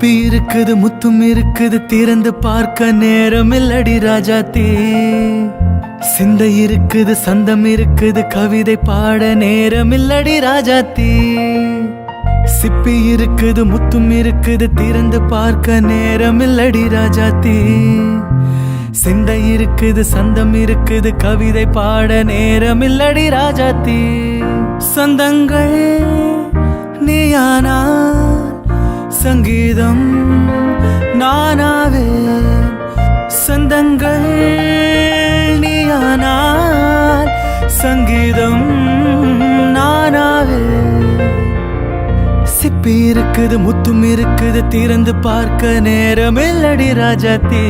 சிப்பி இருக்குது முத்தும் இருக்குது திறந்து பார்க்க நேரம் இல்லடி ராஜாத்தே. சிந்தை இருக்குது சந்தம் இருக்குது கவிதை பாட நேரம் இல்லடி ராஜாத்தே. சிப்பி இருக்குது முத்தும் இருக்குது திறந்து பார்க்க நேரம் இல்லடி ராஜாத்தே. சிந்தை இருக்குது சந்தம் இருக்குது கவிதை பாட நேரம் இல்லடி ராஜாத்தே. சந்தங்கள் நீயானால் சங்கீதம் நானாவே. சந்தங்கள் நீயானால் சங்கீதம் நானாவே. சிப்பி இருக்குது முத்தும் இருக்குது திறந்து பார்க்க நேரம் இல்லடி ராஜாத்தே.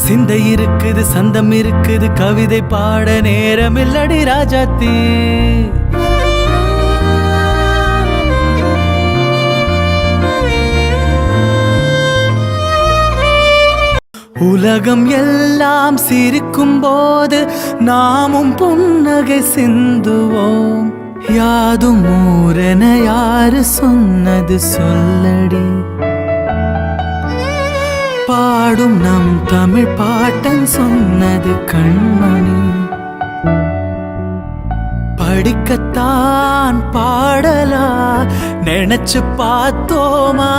சிந்தை இருக்குது சந்தம் இருக்குது கவிதை பாட நேரம் இல்லடி ராஜாத்தே. உலகம் எல்லாம் சிரிக்கும் போது நாமும் புன்னகை சிந்துவோம். யாதும் ஊரென யாரு சொன்னது சொல்லடி. பாடும் நம் தமிழ் பாட்டன் சொன்னது கண்மணி. படிக்கத்தான் பாடலா நினைச்சு பார்த்தோமா.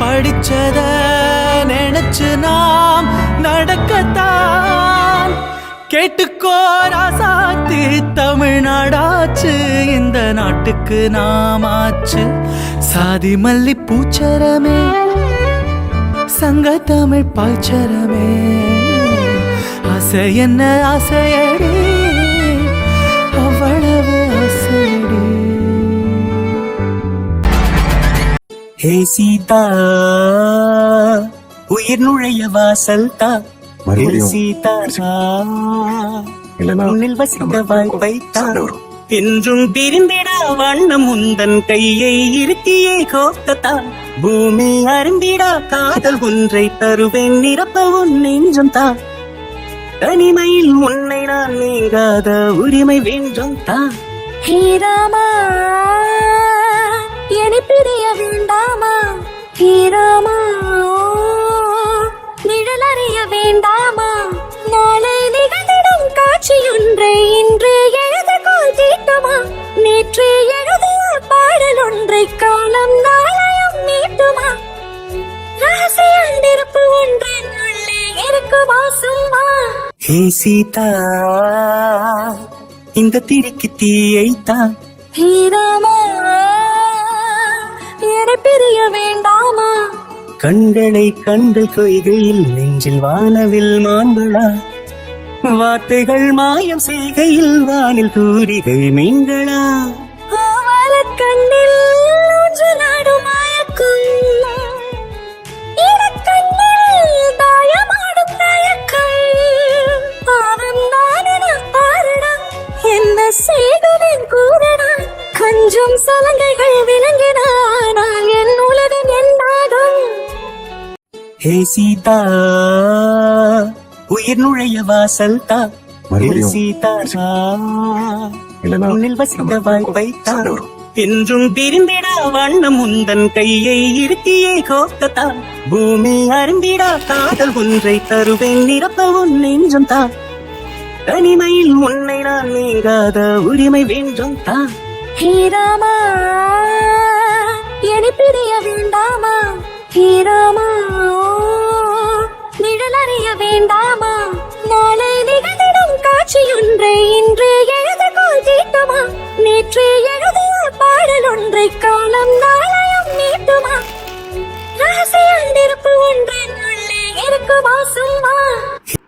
படிச்சத நினைச்சு நாம் நடக்கத்தான். கேட்டுக்கோ ராசாத்தி தமிழ்நாடாச்சு இந்த நாட்டுக்கு நாமாச்சு. சாதி மல்லி பூச்சரமே சங்க தமிழ் பாய்ச்சரமே. ஆசை என்ன ஆசையடி அவ்வளவு ஆசையடி. ஹே சீதா உயிர் நுழைய வாசல் தா. சீதா உன்னில் வசித்த வாய்ப்பை தா. என்றும் பிரிந்திட வண்ணம் உந்தன் கையை இருக்கியே கோத்ததா. பூமி அருந்திட காதல் ஒன்றை தருவேன் நிரப்ப உன் நெஞ்சம் தா. தனிமையில் உன்னை நான் நீங்காத உரிமை வேண்டும் தா. ஹீராமா என்னை பிரிய வேண்டாமா. ஹீராமா நிழல் அறிய வேண்டாமா. நாளை நிகழ்ந்திடும் காட்சியொன்றை இன்று எழுத கோல் தீட்டுமா. நேற்று எழுதிய பாடல் ஒன்றை காலம் நாளையும் மீட்டுமா. ரகசிய நெருப்பு ஒன்றின் உள்ளே இருக்குமா சும்மா. ஹே சீதா இந்த திரிக்கு தீயைத்தா. ஹீராமா என்னை பிரிய வேண்டாமா. கண்களை கண்டு கொய்கையில் நெஞ்சில் வானவில் மாண்பளா. வார்த்தைகள் மாயம் செய்கையில் வானில் தூரிகை மீன்களா. கண்ணில் ஒன்று நாடும் மயக்கும் இடக்கண்ணில் தாயமாடும் தயக்கம். பாவம் நான் என பாருடா என்ன செய்தவன் கூறடா. கொஞ்சம் சலங்கைகள் விளங்கினால் என் உலகம் என்னாகும். ஹே சீதா உயிர் நுழைய வாசல் தா. சீதா உன்னில் வசித்த வாய்ப்பை தா. என்றும் பிரிந்திட வண்ணம் உந்தன் கையை இருக்கியே கோத்ததா. பூமி அருந்திட காதல் ஒன்றை தருவேன் நிரப்ப உன் நெஞ்சம் தா. தனிமையில் உன்னை நான் நீங்காத உரிமை வேண்டும் தா. ஹீராமா என்னை பிரிய வேண்டாமா. ஹீராமா நிழல் அறிய வேண்டாமா. நாளை நிகழ்ந்திடும் காட்சியொன்றை